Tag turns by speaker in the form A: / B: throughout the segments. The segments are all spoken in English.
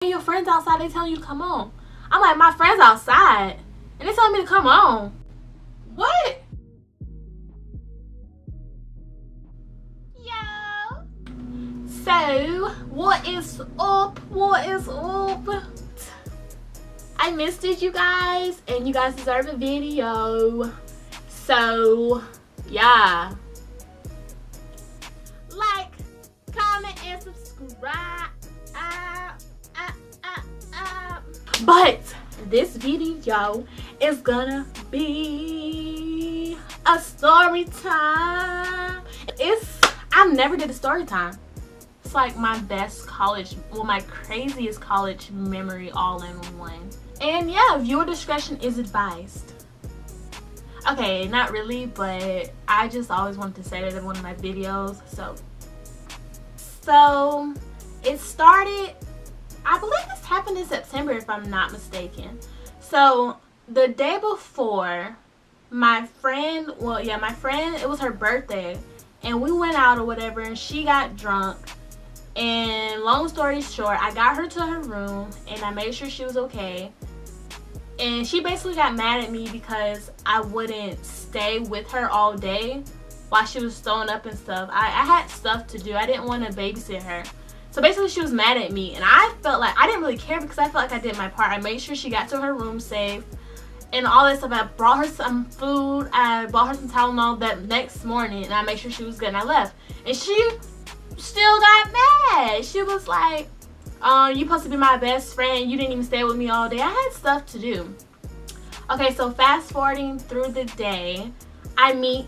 A: Your friends outside, they telling you to come on. I'm like, my friends outside, and they telling me to come on. What? Yo. So, what is up? What is up? I missed it, you guys, and you guys deserve a video. So, yeah. Like, comment, and subscribe. But this video is gonna be a story time. I never did a story time. It's like my best college, well, my craziest college memory all in one. And yeah, viewer discretion is advised. Okay, not really, but I just always wanted to say that in one of my videos. So it started, I believe this happened in September if I'm not mistaken. So the day before, my friend, it was her birthday, and we went out or whatever, and she got drunk. And long story short, I got her to her room and I made sure she was okay. And she basically got mad at me because I wouldn't stay with her all day while she was throwing up and stuff. I had stuff to do. I didn't want to babysit her. So basically she was mad at me, and I felt like I didn't really care because I felt like I did my part. I made sure she got to her room safe and all that stuff. I brought her some food. I bought her some Tylenol that next morning, and I made sure she was good, and I left. And she still got mad. She was like, you supposed to be my best friend. You didn't even stay with me all day. I had stuff to do. Okay, so fast forwarding through the day, I meet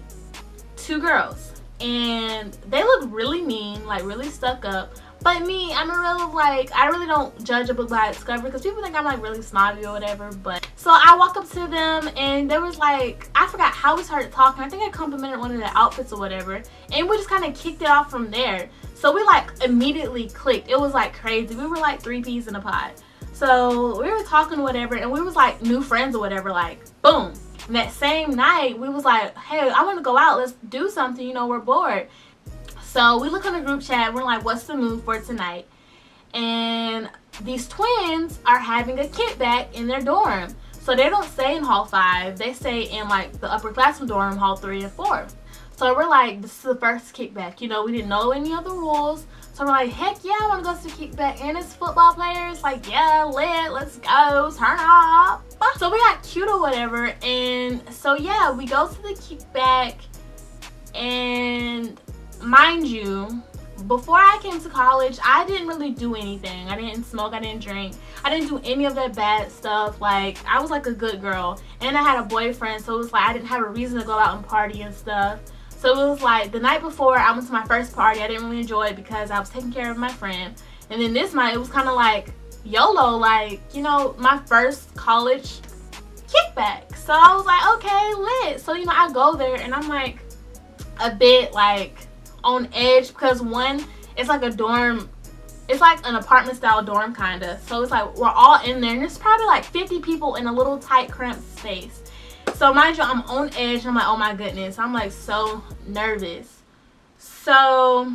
A: two girls, and they look really mean, like really stuck up. But me, I'm a real, like, I really don't judge a book by its cover because people think I'm like really snobby or whatever. But so I walk up to them, and there was like, I forgot how we started talking. I think I complimented one of the outfits or whatever, and we just kind of kicked it off from there. So we like immediately clicked. It was like crazy. We were like 3 peas in a pod. So we were talking or whatever, and we was like new friends or whatever, like boom. And that same night, we was like, hey, I want to go out. Let's do something. You know, we're bored. So we look on the group chat. We're like, what's the move for tonight? And these twins are having a kickback in their dorm. So they don't stay in hall 5. They stay in like the upperclassmen dorm, hall 3 and 4. So we're like, this is the first kickback. You know, we didn't know any other rules. So we're like, heck yeah, I want to go to the kickback. And it's football players. Like, yeah, lit. Let's go. Turn up. So we got cute or whatever. And so yeah, we go to the kickback. And mind you, before I came to college, I didn't really do anything. I didn't smoke, I didn't drink, I didn't do any of that bad stuff. Like, I was like a good girl, and I had a boyfriend, so it was like I didn't have a reason to go out and party and stuff. So it was like the night before I went to my first party, I didn't really enjoy it because I was taking care of my friend. And then this night, it was kind of like YOLO, like, you know, my first college kickback. So I was like, okay, lit. So, you know, I go there, and I'm like a bit like on edge because one, it's like a dorm, it's like an apartment style dorm kind of. So it's like we're all in there, and there's probably like 50 people in a little tight cramped space. So mind you, I'm on edge. I'm like, oh my goodness, I'm like so nervous. So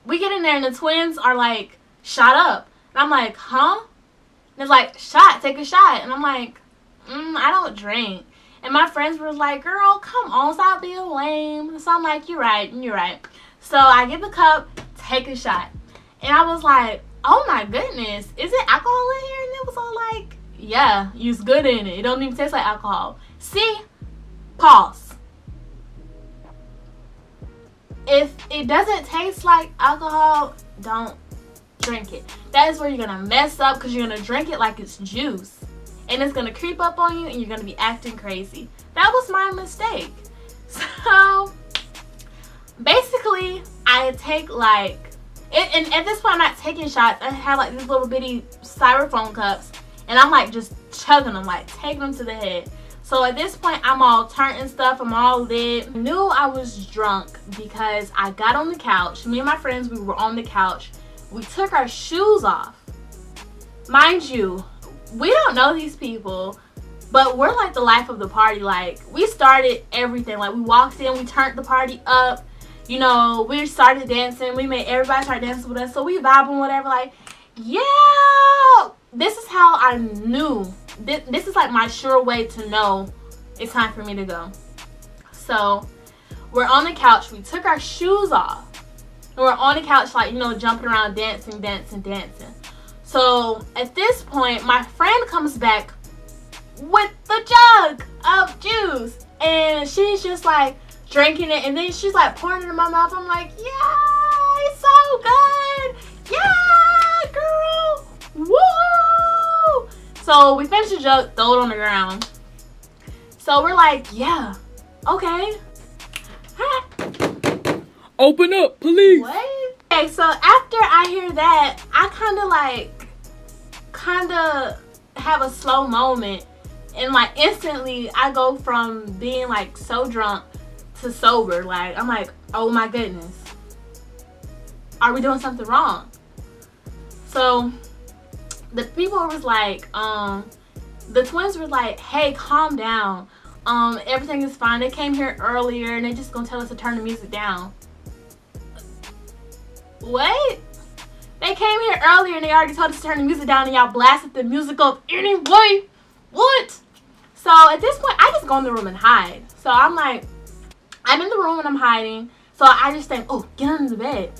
A: we get in there, and the twins are like, shot up. And I'm like, huh? And it's like, shot, take a shot. And I'm like, I don't drink. And my friends were like, girl, come on, stop being lame. So I'm like, you're right. So I get the cup, take a shot. And I was like, oh my goodness, is it alcohol in here? And it was all like, yeah, it's good in it. It don't even taste like alcohol. See? Pause. If it doesn't taste like alcohol, don't drink it. That is where you're going to mess up because you're going to drink it like it's juice. And it's going to creep up on you, and you're going to be acting crazy. That was my mistake. So, basically, I take like, and at this point, I'm not taking shots. I have like these little bitty styrofoam cups, and I'm like just chugging them, like taking them to the head. So at this point, I'm all turned and stuff. I'm all lit. I knew I was drunk because I got on the couch. Me and my friends, we were on the couch. We took our shoes off. Mind you, we don't know these people, but we're like the life of the party. Like, we started everything. Like, we walked in, we turned the party up. You know, we started dancing. We made everybody start dancing with us. So we vibing, whatever. Like, yeah, this is how I knew. This is like my sure way to know it's time for me to go. So we're on the couch. We took our shoes off. And we're on the couch, like, you know, jumping around, dancing. So at this point, my friend comes back with the jug of juice. And she's just like drinking it. And then she's like pouring it in my mouth. I'm like, yeah, it's so good. Yeah, girl. Woo! So we finish the jug, throw it on the ground. So we're like, yeah, okay.
B: Open up, police.
A: What? Okay, so after I hear that, I kind of have a slow moment. And like instantly I go from being like so drunk to sober. Like, I'm like, oh my goodness. Are we doing something wrong? So the people was like, the twins were like, hey, calm down. Everything is fine. They came here earlier and they're just gonna tell us to turn the music down. What? They came here earlier and they already told us to turn the music down and y'all blasted the music up anyway. What? So at this point, I just go in the room and hide. So I'm like, I'm in the room and I'm hiding. So I just think, oh, get under the bed.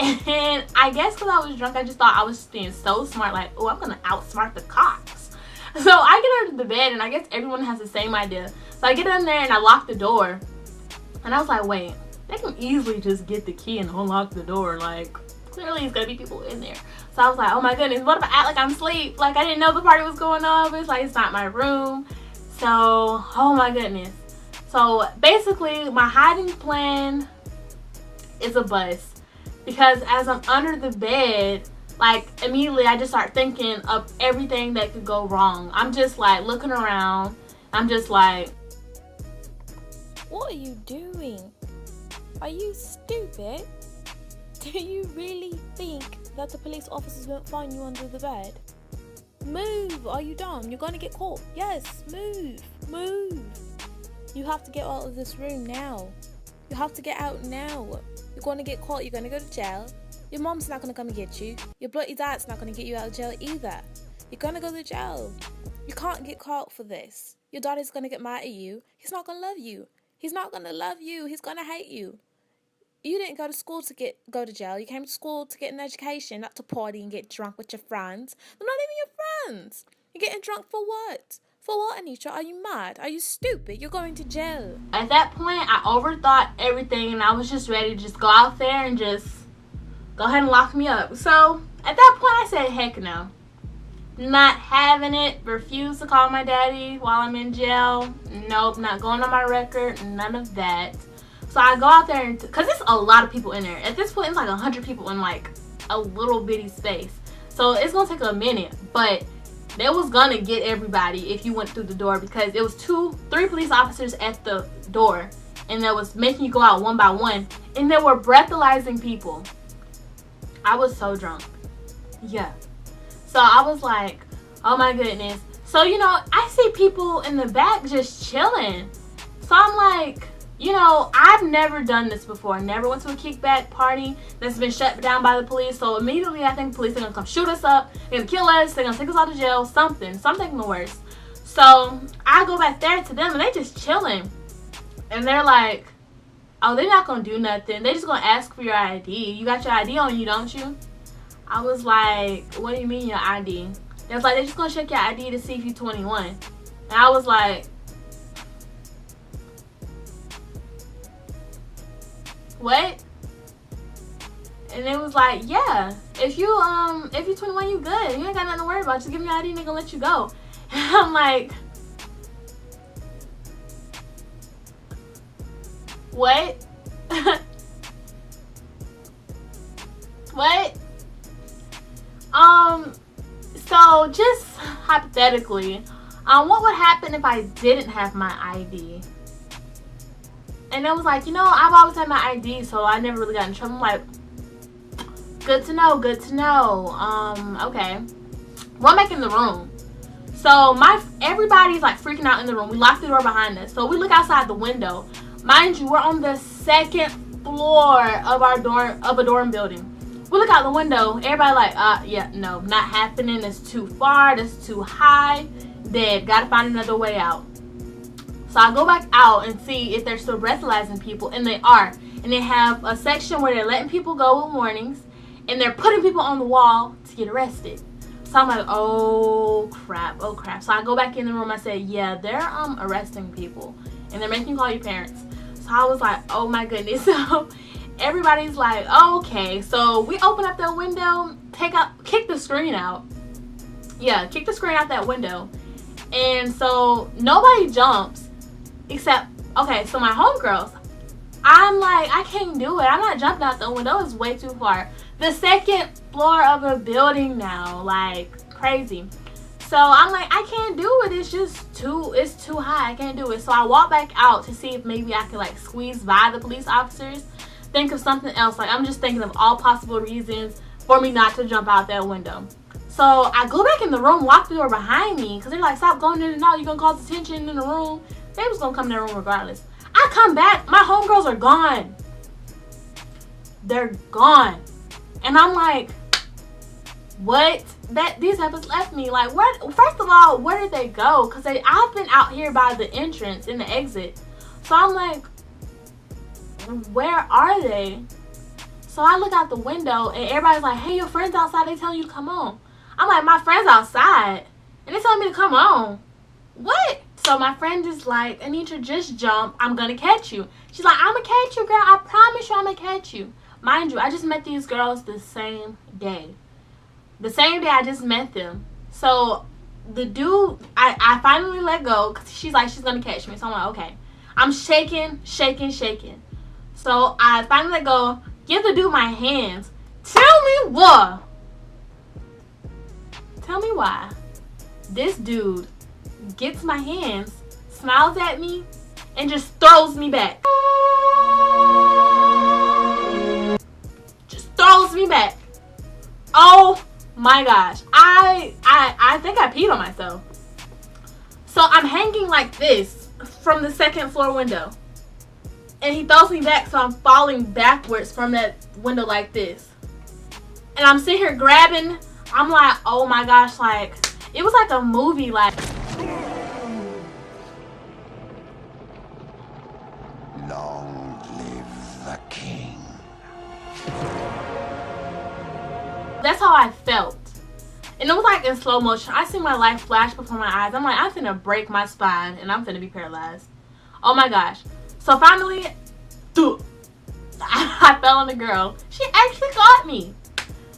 A: And I guess because I was drunk, I just thought I was being so smart. Like, oh, I'm going to outsmart the cops. So I get under the bed and I guess everyone has the same idea. So I get in there and I lock the door. And I was like, wait, they can easily just get the key and unlock the door. Like, clearly it's going to be people in there. So I was like, oh my goodness, what if I act like I'm asleep? Like, I didn't know the party was going on, but it's like, it's not my room. So, oh my goodness. So basically, my hiding plan is a bust. Because as I'm under the bed, like, immediately I just start thinking of everything that could go wrong. I'm just like looking around. I'm just like,
C: what are you doing? Are you stupid? Do you really think that the police officers won't find you under the bed? Move! Are you dumb? You're gonna get caught. Yes, move! Move! You have to get out of this room now. You have to get out now. You're gonna get caught. You're gonna go to jail. Your mom's not gonna come and get you. Your bloody dad's not gonna get you out of jail either. You're gonna go to jail. You can't get caught for this. Your daddy's gonna get mad at you. He's not gonna love you. He's not gonna love you. He's gonna hate you. You didn't go to school to go to jail. You came to school to get an education, not to party and get drunk with your friends. They're not even your friends. You're getting drunk for what? For what, Anisha? Are you mad? Are you stupid? You're going to jail.
A: At that point, I overthought everything and I was just ready to just go out there and just go ahead and lock me up. So at that point, I said, heck no. Not having it. Refuse to call my daddy while I'm in jail. Nope, not going on my record. None of that. So I go out there, and because there's a lot of people in there. At this point, it's like 100 people in like a little bitty space. So it's going to take a minute. But they was going to get everybody if you went through the door. Because it was 3 police officers at the door. And that was making you go out one by one. And they were breathalyzing people. I was so drunk. Yeah. So I was like, oh my goodness. So, you know, I see people in the back just chilling. So I'm like, you know, I've never done this before. Never went to a kickback party that's been shut down by the police. So immediately I think the police are going to come shoot us up. They're going to kill us. They're going to take us out of jail. Something the worst. So I go back there to them and they just chilling. And they're like, oh, they're not going to do nothing. They're just going to ask for your ID. You got your ID on you, don't you? I was like, what do you mean your ID? They was like, they're just going to check your ID to see if you're 21. And I was like, what? And it was like, yeah, if you're 21, you good. You ain't got nothing to worry about. Just give me your ID and they're gonna let you go. And I'm like, what? What? So just hypothetically, what would happen if I didn't have my ID? And it was like, you know, I've always had my ID, so I never really got in trouble. I'm like, good to know, good to know. Okay. Well, I'm back in the room. So everybody's like freaking out in the room. We locked the door behind us. So we look outside the window. Mind you, we're on the 2nd floor of a dorm building. We look out the window. Everybody like, yeah, no, not happening. It's too far. It's too high. Dead. Gotta find another way out. So I go back out and see if they're still breathalyzing people, and they are. And they have a section where they're letting people go with warnings, and they're putting people on the wall to get arrested. So I'm like, oh crap, oh crap. So I go back in the room. I said, yeah, they're arresting people, and they're making you call your parents. So I was like, oh my goodness. So everybody's like, okay. So we open up the window, kick the screen out. Yeah, kick the screen out that window. And so nobody jumps except, okay, so my homegirls. I'm like, I can't do it. I'm not jumping out the window. It's way too far. The second floor of a building now, like crazy. So I'm like, I can't do it. It's just it's too high. I can't do it. So I walk back out to see if maybe I could like squeeze by the police officers. Think of something else. Like, I'm just thinking of all possible reasons for me not to jump out that window. So I go back in the room, lock the door behind me, because they're like, stop going in and out. You're going to cause attention in the room. They was going to come in the room regardless. I come back. My homegirls are gone. They're gone. And I'm like, what? These have left me. Like, what? First of all, where did they go? Because I've been out here by the entrance and the exit. So I'm like, where are they? So I look out the window and everybody's like, hey, your friend's outside. They telling you to come on. I'm like, my friend's outside. And they telling me to come on. What? So my friend is like, Anitra, just jump. I'm going to catch you. She's like, I'm going to catch you, girl. I promise you I'm going to catch you. Mind you, I just met these girls the same day. The same day I just met them. So the dude, I finally let go because she's like, she's going to catch me. So I'm like, okay. I'm shaking. So I finally let go. Give the dude my hands. Tell me what? Tell me why this dude gets my hands, smiles at me, and just throws me back. Just throws me back. Oh my gosh. I think I peed on myself. So I'm hanging like this from the second floor window. And he throws me back, so I'm falling backwards from that window like this. And I'm sitting here grabbing. I'm like, oh my gosh, like, it was like a movie, like.
D: Long live the king.
A: That's how I felt. And it was like in slow motion. I see my life flash before my eyes. I'm like, I'm finna break my spine and I'm finna be paralyzed. Oh my gosh. So finally, I fell on the girl. She actually got me.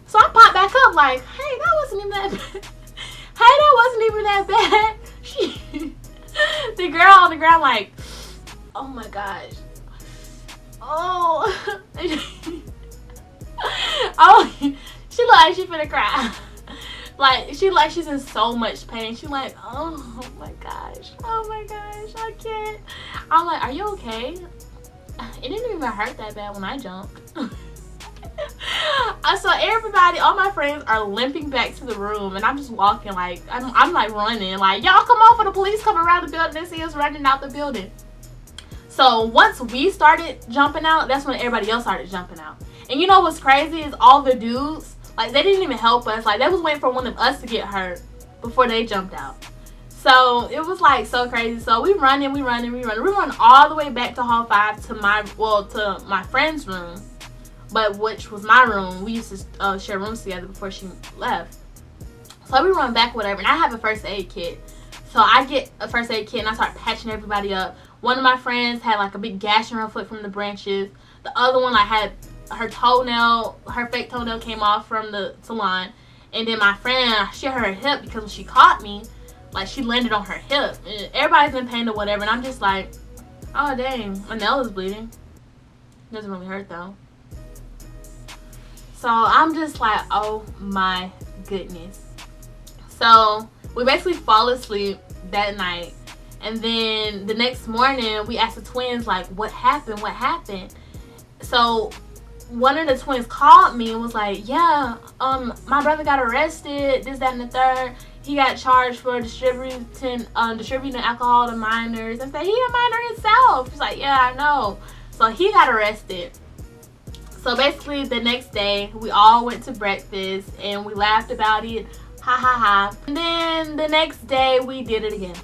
A: So I popped back up like, hey, that wasn't even that bad. Hey, that wasn't even that bad. The girl on the ground like, oh my gosh. Oh. Oh, she looked like she finna cry. Like, she's in so much pain. She like, oh my gosh. Oh my gosh, I can't. I'm like, are you okay? It didn't even hurt that bad when I jumped. So everybody, all my friends are limping back to the room, and I'm just walking like, I'm like running. Like, y'all come on for the police come around the building and see us running out the building. So once we started jumping out, that's when everybody else started jumping out. And you know what's crazy is all the dudes, like, they didn't even help us. Like, they was waiting for one of us to get hurt before they jumped out. So it was like so crazy. So we run all the way back to hall 5 to my friend's room, but which was my room. We used to share rooms together before she left. So we run back, whatever, and I have a first aid kit. So I get a first aid kit and I start patching everybody up. One of my friends had like a big gash in her foot from the branches. The other one, like, had her fake toenail came off from the salon. And then my friend, she hurt her hip because when she caught me, like, she landed on her hip. And everybody's in pain or whatever, and I'm just like, oh dang, my nail is bleeding. Doesn't really hurt though. So I'm just like, oh my goodness. So we basically fall asleep that night, and then the next morning we asked the twins, like, what happened? So one of the twins called me and was like, yeah, my brother got arrested, this, that, and the third. He got charged for distributing alcohol to minors. I said, he a minor himself. She's like, yeah, I know. So he got arrested. So So basically the next day we all went to breakfast and we laughed about it. Ha ha ha. And then the next day we did it again.